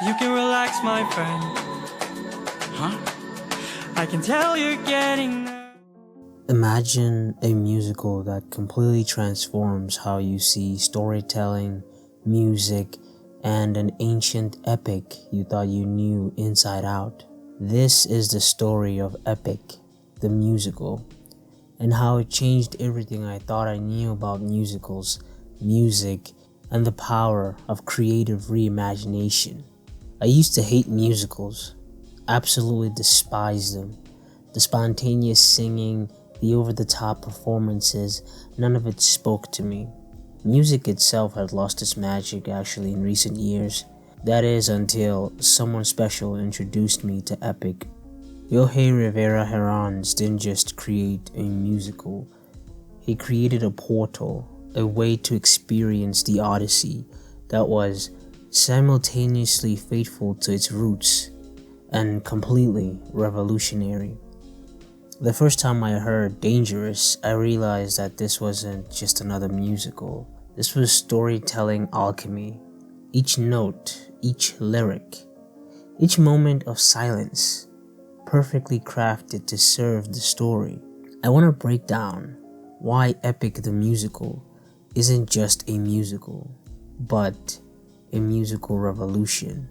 You can relax, my friend. Huh? I can tell you're getting there. Imagine a musical that completely transforms how you see storytelling, music, and an ancient epic you thought you knew inside out. This is the story of Epic, the musical, and how it changed everything I thought I knew about musicals, music, and the power of creative reimagination. I used to hate musicals, absolutely despise them. The spontaneous singing, the over-the-top performances, none of it spoke to me. Music itself had lost its magic actually in recent years. That is until someone special introduced me to Epic. Yohei Rivera Herons didn't just create a musical, he created a portal, a way to experience the Odyssey that was simultaneously faithful to its roots and completely revolutionary. The first time I heard Dangerous, I realized that this wasn't just another musical. This was storytelling alchemy. Each note, each lyric, each moment of silence, perfectly crafted to serve the story. I want to break down why Epic the Musical isn't just a musical, but a musical revolution.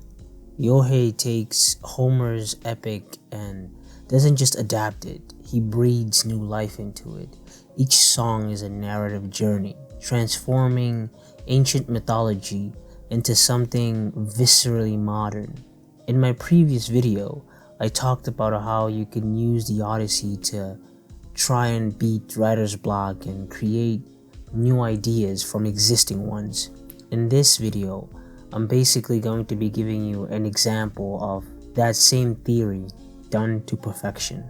Yohei takes Homer's epic and doesn't just adapt it, he breathes new life into it. Each song is a narrative journey, transforming ancient mythology into something viscerally modern. In my previous video, I talked about how you can use the Odyssey to try and beat writer's block and create new ideas from existing ones. In this video, I'm basically going to be giving you an example of that same theory done to perfection.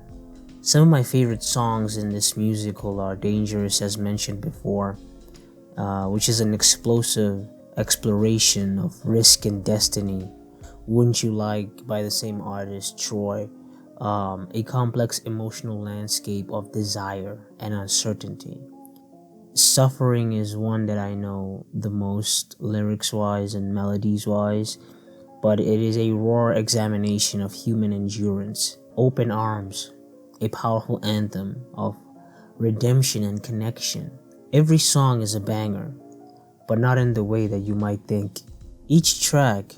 Some of my favorite songs in this musical are Dangerous, as mentioned before, which is an explosive exploration of risk and destiny. Wouldn't You Like, by the same artist, Troy, a complex emotional landscape of desire and uncertainty. Suffering is one that I know the most lyrics-wise and melodies-wise, but it is a raw examination of human endurance. Open Arms, a powerful anthem of redemption and connection. Every song is a banger, but not in the way that you might think. Each track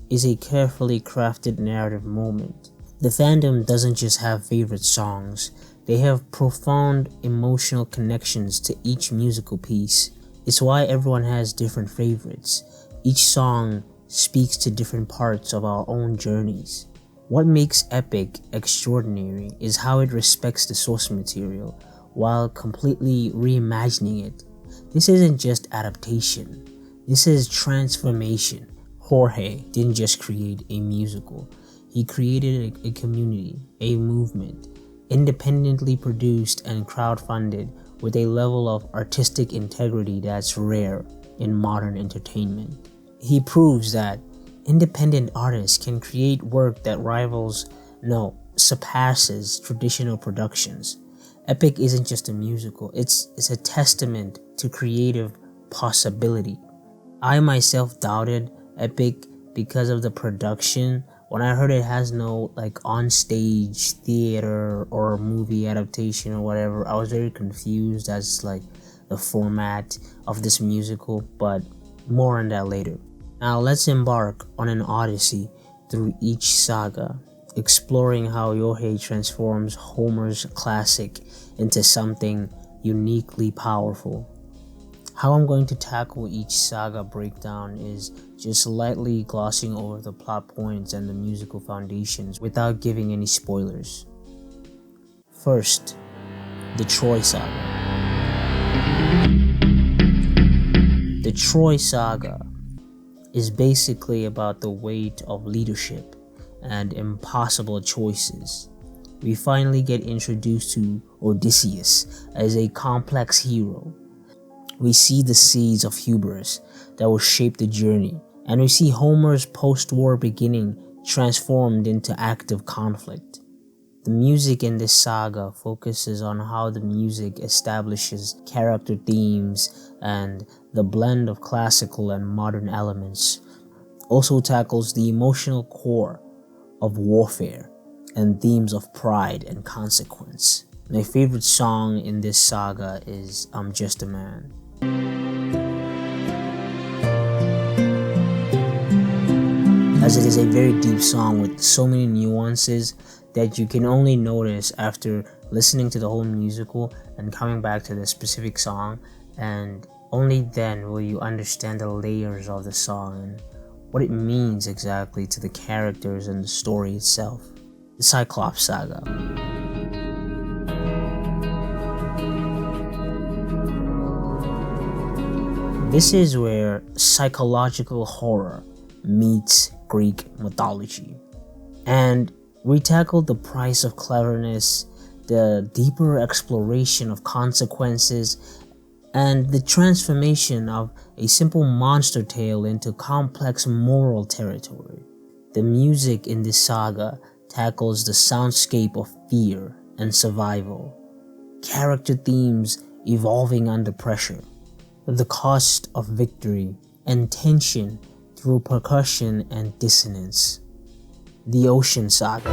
is a carefully crafted narrative moment. The fandom doesn't just have favorite songs, they have profound emotional connections to each musical piece. It's why everyone has different favorites. Each song speaks to different parts of our own journeys. What makes Epic extraordinary is how it respects the source material while completely reimagining it. This isn't just adaptation, this is transformation. Jorge didn't just create a musical, he created a community, a movement, independently produced and crowdfunded with a level of artistic integrity that's rare in modern entertainment. He proves that independent artists can create work that surpasses traditional productions. Epic isn't just a musical, it's a testament to creative possibility. I myself doubted Epic because of the production. When I heard it has no on-stage theater or movie adaptation or whatever, I was very confused as the format of this musical, but more on that later. Now let's embark on an odyssey through each saga, exploring how Yohei transforms Homer's classic into something uniquely powerful. How I'm going to tackle each saga breakdown is just lightly glossing over the plot points and the musical foundations without giving any spoilers. First, the Troy Saga. The Troy Saga is basically about the weight of leadership and impossible choices. We finally get introduced to Odysseus as a complex hero. We see the seeds of hubris that will shape the journey, and we see Homer's post-war beginning transformed into active conflict. The music in this saga focuses on how the music establishes character themes and the blend of classical and modern elements. also tackles the emotional core of warfare and themes of pride and consequence. My favorite song in this saga is I'm Just a Man. As it is a very deep song with so many nuances that you can only notice after listening to the whole musical and coming back to the specific song, and only then will you understand the layers of the song and what it means exactly to the characters and the story itself. The Cyclops Saga. This is where psychological horror meets Greek mythology. And we tackle the price of cleverness, the deeper exploration of consequences, and the transformation of a simple monster tale into complex moral territory. The music in this saga tackles the soundscape of fear and survival, character themes evolving under pressure, the cost of victory, and tension through percussion and dissonance. The Ocean Saga.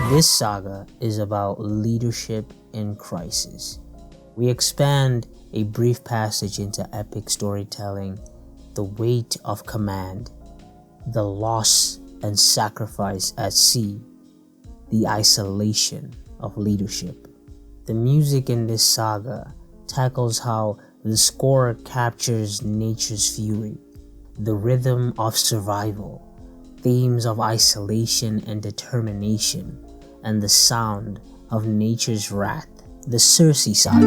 This saga is about leadership in crisis. We expand a brief passage into epic storytelling, the weight of command, the loss and sacrifice at sea, the isolation of leadership. The music in this saga tackles how the score captures nature's fury, the rhythm of survival, themes of isolation and determination, and the sound of nature's wrath. The Circe Saga.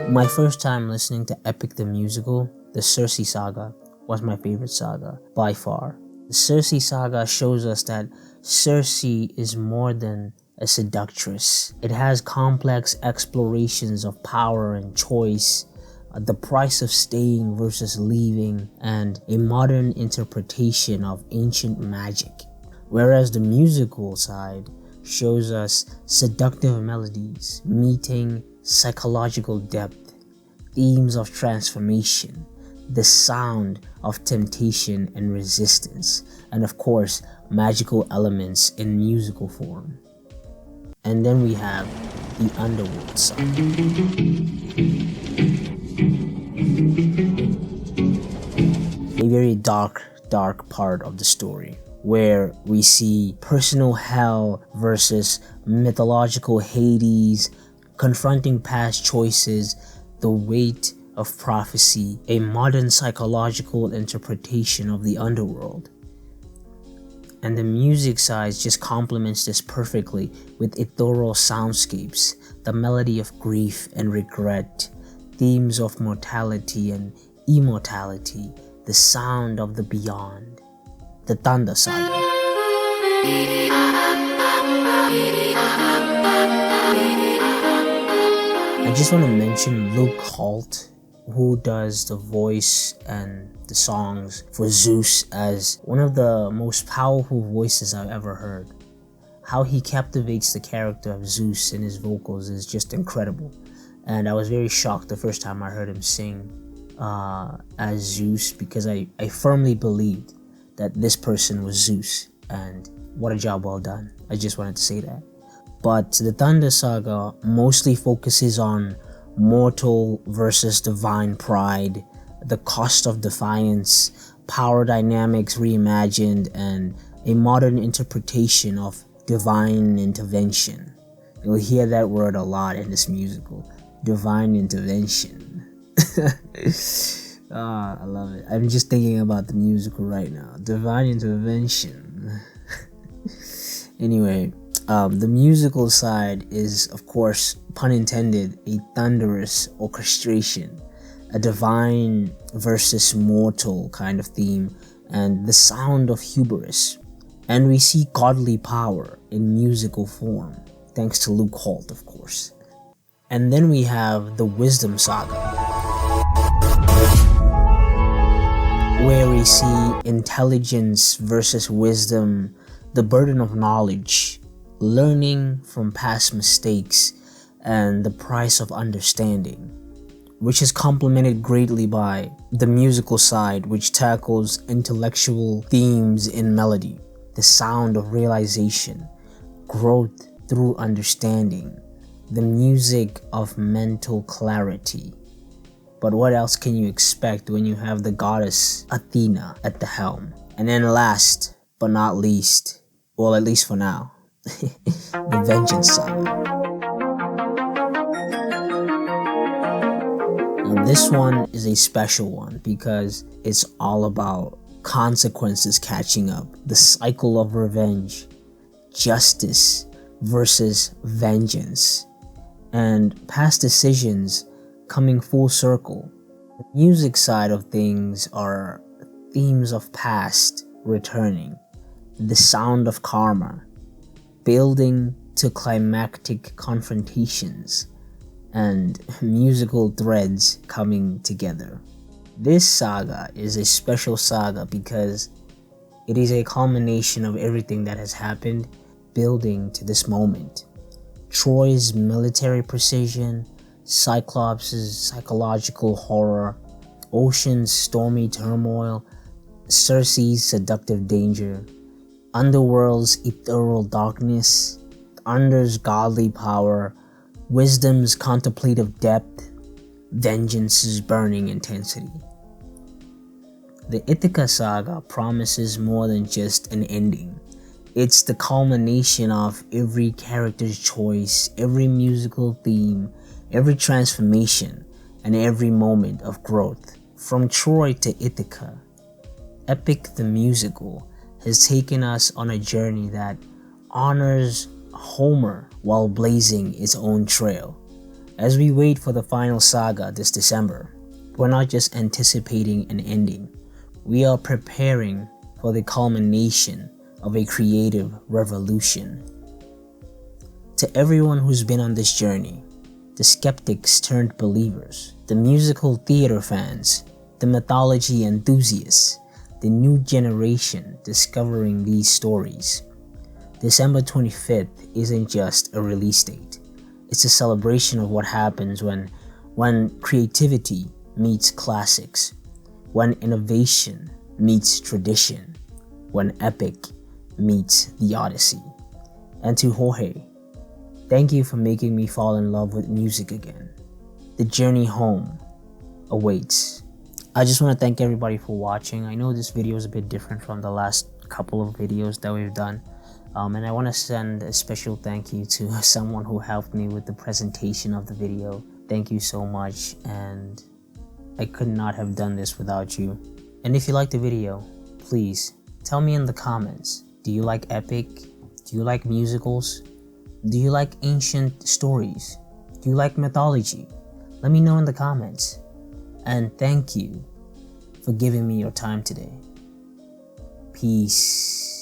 My first time listening to Epic the Musical, the Circe Saga was my favorite saga by far. The Circe Saga shows us that Circe is more than a seductress. It has complex explorations of power and choice, the price of staying versus leaving, and a modern interpretation of ancient magic. Whereas the musical side shows us seductive melodies meeting psychological depth, themes of transformation, the sound of temptation and resistance, and of course, magical elements in musical form. And then we have the Underworld Saga. A very dark part of the story, where we see personal hell versus mythological Hades, confronting past choices, the weight of prophecy, a modern psychological interpretation of the underworld. And the music side just complements this perfectly with ethereal soundscapes, the melody of grief and regret, themes of mortality and immortality, the sound of the beyond. The Thunder Saga. I just want to mention Luke Holt, who does the voice and the songs for Zeus, as one of the most powerful voices I've ever heard. How he captivates the character of Zeus in his vocals is just incredible. And I was very shocked the first time I heard him sing as Zeus, because I firmly believed that this person was Zeus, and what a job well done. I just wanted to say that. But the Thunder Saga mostly focuses on mortal versus divine pride, the cost of defiance, power dynamics reimagined, and a modern interpretation of divine intervention. You'll hear that word a lot in this musical, divine intervention. I love it. I'm just thinking about the musical right now, divine intervention. Anyway, the musical side is, of course, pun intended, a thunderous orchestration, a divine versus mortal kind of theme, and the sound of hubris. And we see godly power in musical form, thanks to Luke Holt, of course. And then we have the Wisdom Saga, where we see intelligence versus wisdom, the burden of knowledge, learning from past mistakes and the price of understanding, which is complemented greatly by the musical side, which tackles intellectual themes in melody, the sound of realization, growth through understanding, the music of mental clarity. But what else can you expect when you have the goddess Athena at the helm? And then last but not least, well, at least for now, the Vengeance Saga. Now this one is a special one because it's all about consequences catching up, the cycle of revenge, justice versus vengeance, and past decisions coming full circle. The music side of things are themes of past returning, the sound of karma, building to climactic confrontations, and musical threads coming together. This saga is a special saga because it is a culmination of everything that has happened, building to this moment. Troy's military precision, Cyclops' psychological horror, Ocean's stormy turmoil, Circe's seductive danger, Underworld's ethereal darkness, Thunder's godly power, Wisdom's contemplative depth, Vengeance's burning intensity. The Ithaca saga promises more than just an ending. It's the culmination of every character's choice, every musical theme, every transformation, and every moment of growth. From Troy to Ithaca, Epic the Musical has taken us on a journey that honors Homer while blazing its own trail. As we wait for the final saga this December, we're not just anticipating an ending, we are preparing for the culmination of a creative revolution. To everyone who's been on this journey, the skeptics turned believers, the musical theater fans, the mythology enthusiasts, the new generation discovering these stories, December 25th isn't just a release date. It's a celebration of what happens when creativity meets classics, when innovation meets tradition, when epic meets the Odyssey. And to Jorge, thank you for making me fall in love with music again. The journey home awaits. I just want to thank everybody for watching. I know this video is a bit different from the last couple of videos that we've done. And I want to send a special thank you to someone who helped me with the presentation of the video. Thank you so much, and I could not have done this without you. And if you liked the video, please tell me in the comments, do you like epic? Do you like musicals? Do you like ancient stories? Do you like mythology? Let me know in the comments. And thank you for giving me your time today. Peace.